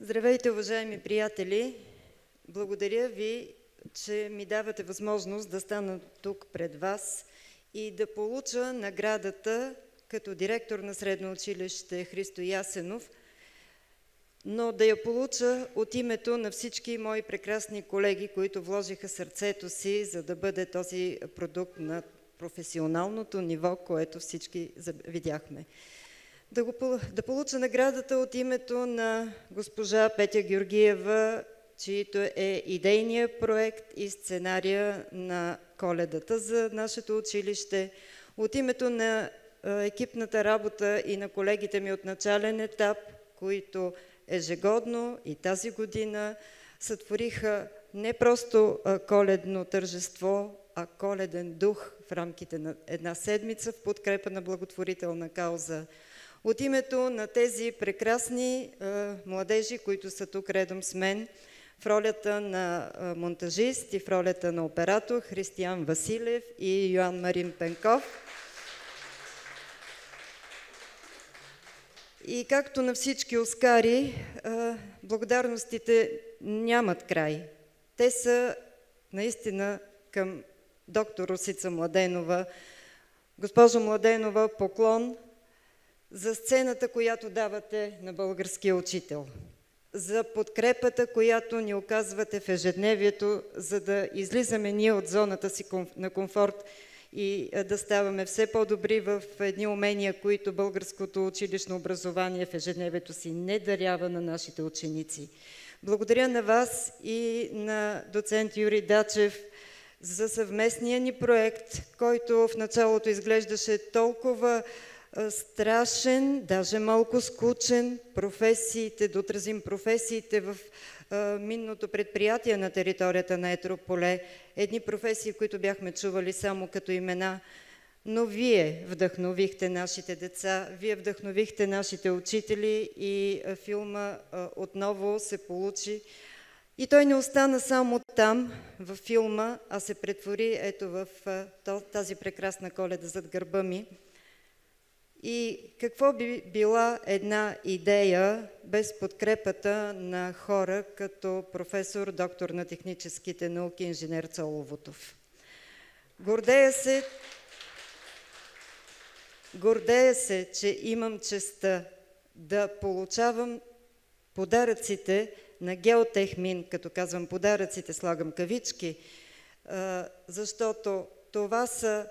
Здравейте, уважаеми приятели! Благодаря ви, че ми давате възможност да стана тук пред вас и да получа наградата като директор на Средно училище Христо Ясенов, но да я получа от името на всички мои прекрасни колеги, които вложиха сърцето си, за да бъде този продукт на професионалното ниво, което всички видяхме. Да получа наградата от името на госпожа Петя Георгиева, чието е идейният проект и сценария на Коледата за нашето училище, от името на екипната работа и на колегите ми от начален етап, които ежегодно и тази година сътвориха не просто коледно тържество, а коледен дух в рамките на една седмица в подкрепа на благотворителна кауза. От името на тези прекрасни младежи, които са тук редом с мен, в ролята на монтажист и в ролята на оператор Християн Василев и Йоан Марин Пенков. И както на всички Оскари, благодарностите нямат край. Те са наистина към доктор Росица Младенова. Госпожо Младенова, поклон за сцената, която давате на българския учител, за подкрепата, която ни оказвате в ежедневието, за да излизаме ние от зоната си на комфорт и да ставаме все по-добри в едни умения, които българското училищно образование в ежедневието си не дарява на нашите ученици. Благодаря на вас и на доцент Юрий Дачев за съвместния ни проект, който в началото изглеждаше толкова страшен, даже малко скучен, професиите, да отразим професиите в минното предприятие на територията на Етрополе, едни професии, които бяхме чували само като имена, но вие вдъхновихте нашите деца, вие вдъхновихте нашите учители и филма отново се получи. И той не остана само там, във филма, а се претвори ето в тази прекрасна Коледа зад гърба ми. И какво би била една идея без подкрепата на хора като професор, доктор на техническите науки, инженер Цоловотов. Гордея се, че имам честта да получавам подаръците на Геотехмин, като казвам подаръците, слагам кавички, защото това са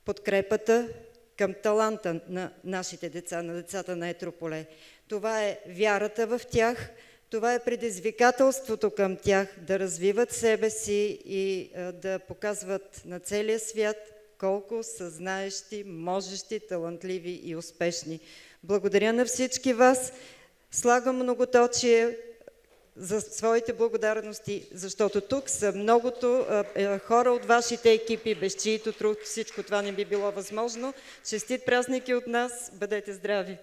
подкрепата към таланта на нашите деца, на децата на Етрополе. Това е вярата в тях, това е предизвикателството към тях да развиват себе си и да показват на целия свят колко са знаещи, можещи, талантливи и успешни. Благодаря на всички вас. Слагам многоточие за своите благодарности, защото тук са многото хора от вашите екипи, без чието труд всичко това не би било възможно. Честит празники от нас, бъдете здрави!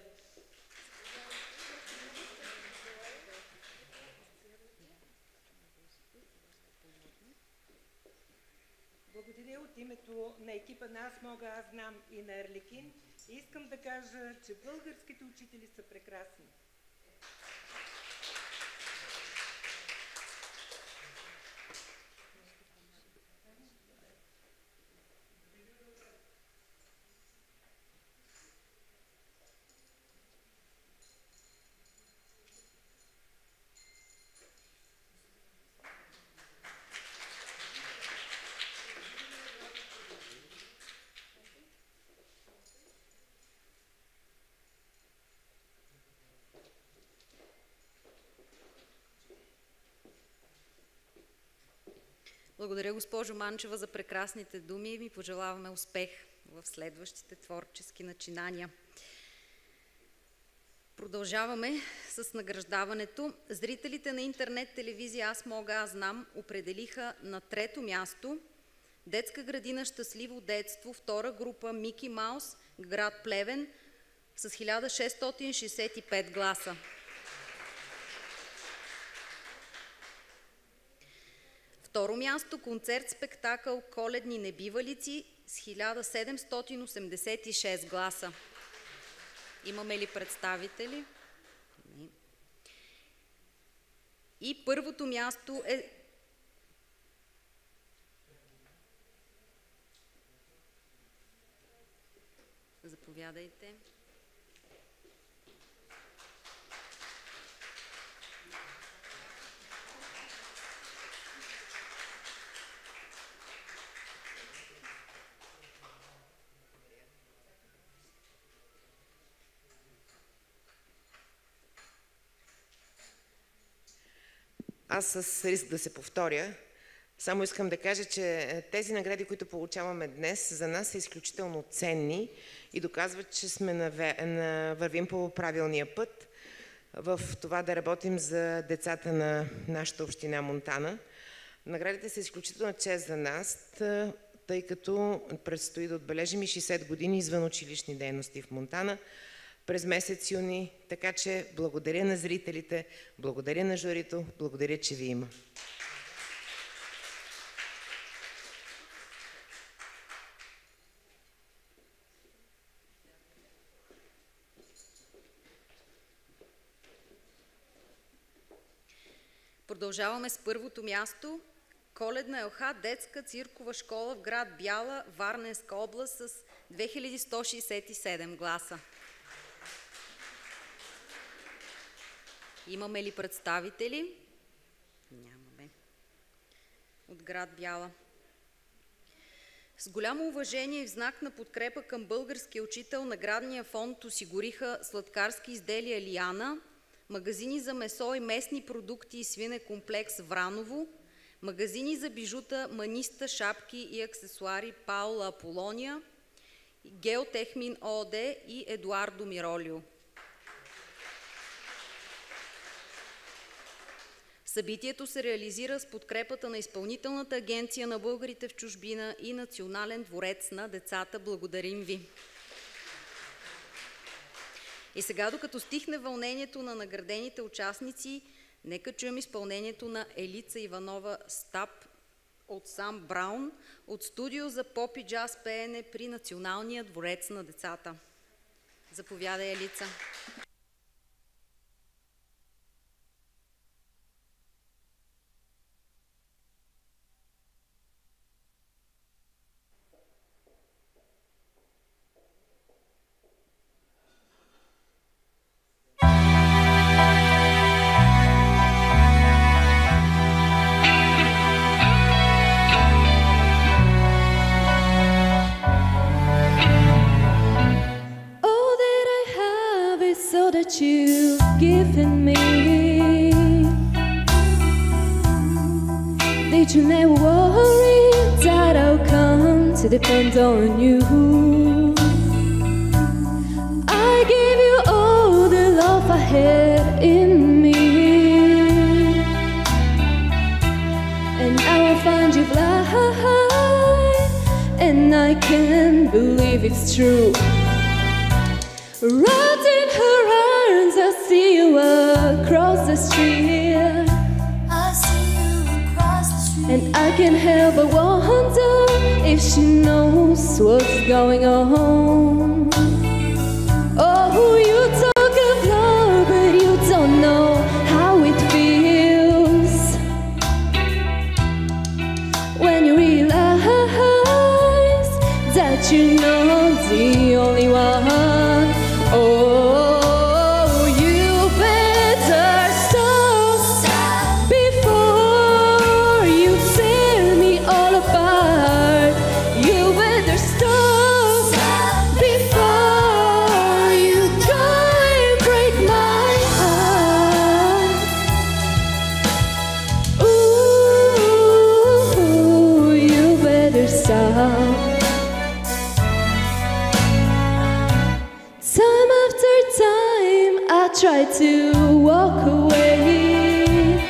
Благодаря от името на екипа на Аз мога, аз знам и на Ерликин. Искам да кажа, че българските учители са прекрасни. Благодаря, госпожо Манчева, за прекрасните думи и ми пожелаваме успех в следващите творчески начинания. Продължаваме с награждаването. Зрителите на интернет телевизия Аз мога, аз знам определиха на трето място детска градина Щастливо детство, втора група Мики Маус, град Плевен, с 1665 гласа. Второ място концерт-спектакъл Коледни небивалици с 1786 гласа. Имаме ли представители? Не. И първото място е заповядайте. Аз с риск да се повторя, само искам да кажа, че тези награди, които получаваме днес, за нас са изключително ценни и доказват, че сме вървим по правилния път в това да работим за децата на нашата община Монтана. Наградите са изключително чест за нас, тъй като предстои да отбележим и 60 години извън училищни дейности в Монтана през месец юни, така че благодаря на зрителите, благодаря на журито, благодаря, че ви има. Продължаваме с първото място. Коледна ЛХ детска циркова школа в град Бяла, Варненска област с 2167 гласа. Имаме ли представители? Нямаме. От град Бяла. С голямо уважение и в знак на подкрепа към българския учител, наградния фонд осигуриха сладкарски изделия Лиана, магазини за месо и местни продукти и свинекомплекс Враново, магазини за бижута Маниста, шапки и аксесуари Паула Аполония, Геотехмин ООД и Едуардо Миролио. Събитието се реализира с подкрепата на Изпълнителната агенция на българите в чужбина и Национален дворец на децата. Благодарим ви! И сега, докато стихне вълнението на наградените участници, нека чуем изпълнението на Елица Иванова Стап от Сам Браун от студио за поп и джаз пеене при Националния дворец на децата. Заповядай, Елица! You've given me. Did you never worry that I'll come to depend on you? I gave you all the love I had in me, and now I find you blind, and I can't believe it's true. Wrapped in her arms, I see you across the street. I see you across the street. And I can't help but wonder if she knows what's going on. Oh, you talk of love, but you don't know how it feels when you realize that you're not the only one. Oh, you better stop before you tear me all apart. You better stop before you go and break my heart. Ooh, you better stop. tried to walk away,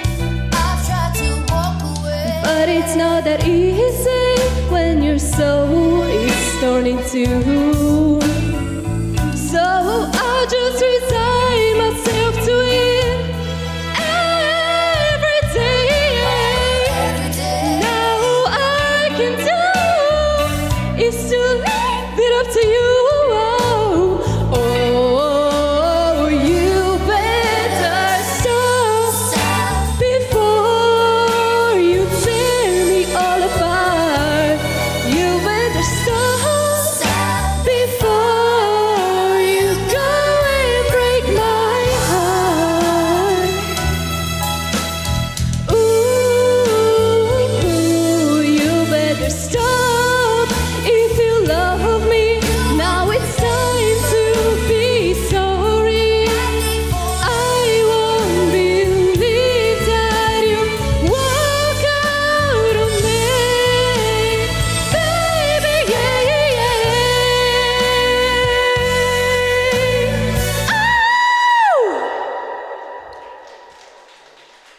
but it's not that easy when your soul is turning to. So I'll just resign myself to it every day. Now all I can do is to leave it up to you.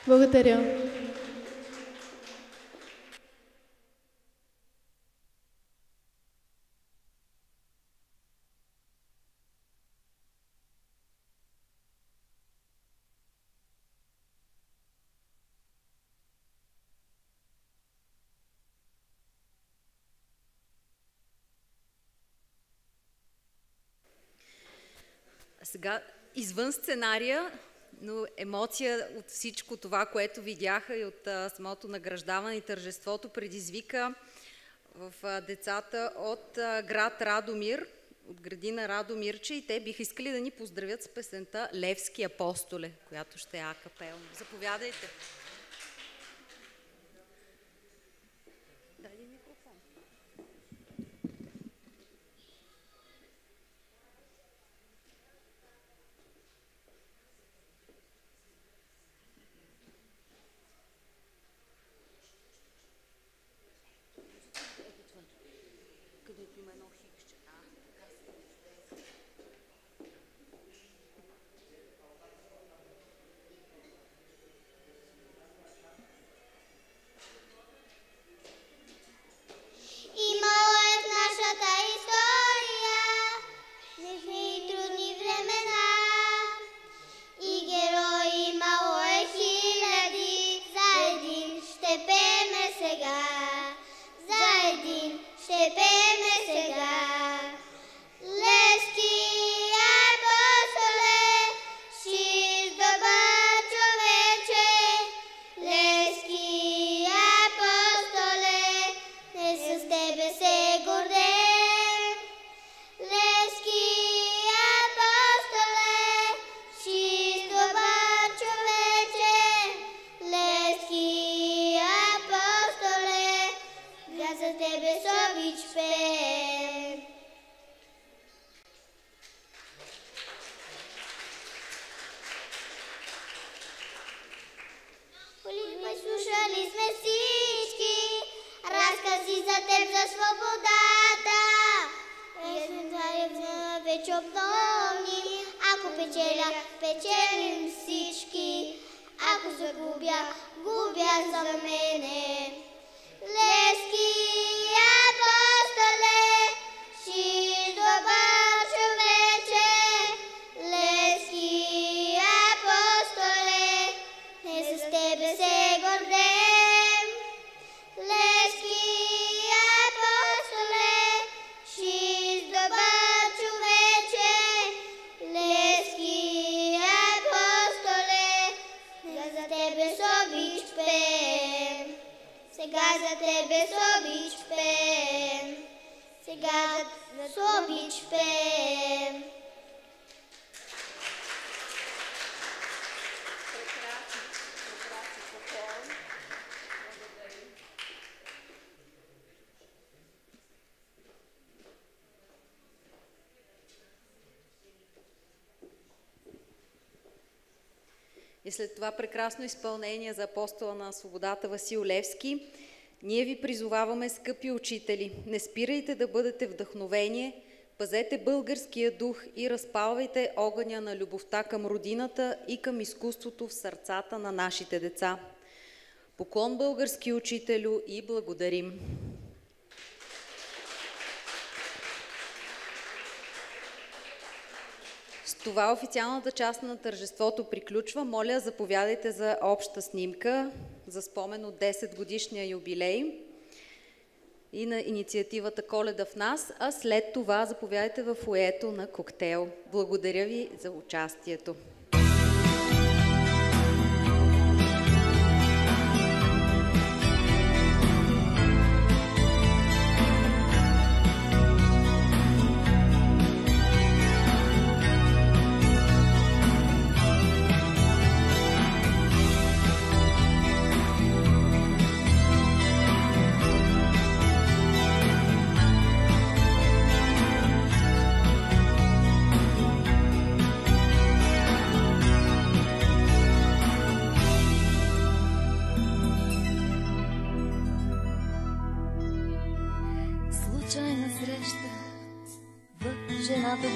Благодаря. Сега, извън сценария, но емоция от всичко това, което видяха и от самото награждаване и тържеството предизвика в децата от град Радомир, от градина Радомирче, и те биха искали да ни поздравят с песента Левски апостоле, която ще е акапелно. Заповядайте! И след това прекрасно изпълнение за апостола на свободата Васил Левски, ние ви призоваваме, скъпи учители, не спирайте да бъдете вдъхновение, Пазете българския дух и разпалвайте огъня на любовта към родината и към изкуството в сърцата на нашите деца. Поклон, български учителю, и благодарим! С това официалната част на тържеството приключва. Моля, заповядайте за обща снимка за спомен от 10-годишния юбилей и на инициативата Коледа в нас, а след това заповядайте в фоайето на коктейл. Благодаря ви за участието.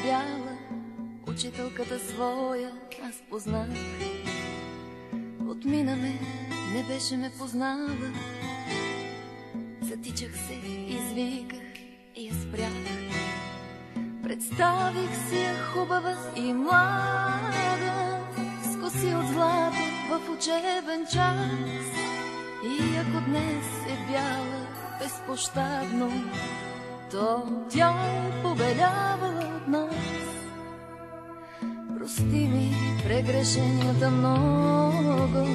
Бяла, учителката своя аз познах. Отмина ме, не беше ме познала. Затичах се, извиках и я спрях. Представих си я хубава и млада, с коси от злато в учебен час. И ако днес е бяла безпощадно, то тя е побелявала от нас. Прости ми прегрешенията много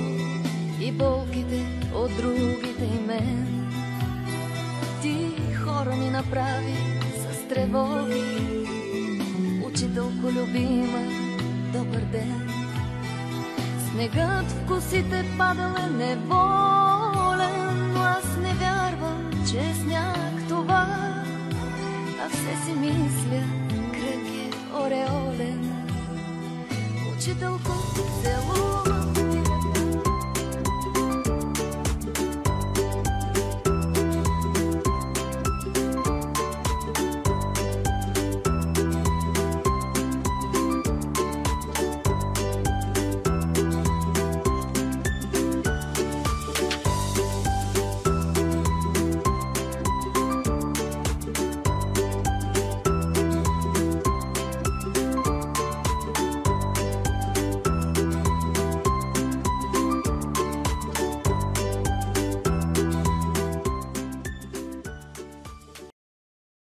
и болките от другите и мен. Ти хора ни направи с тревоги, учителко любима, добър ден. Снегът в косите падал е неволен, но аз не вярвам, че е сняг това. А все си мисля,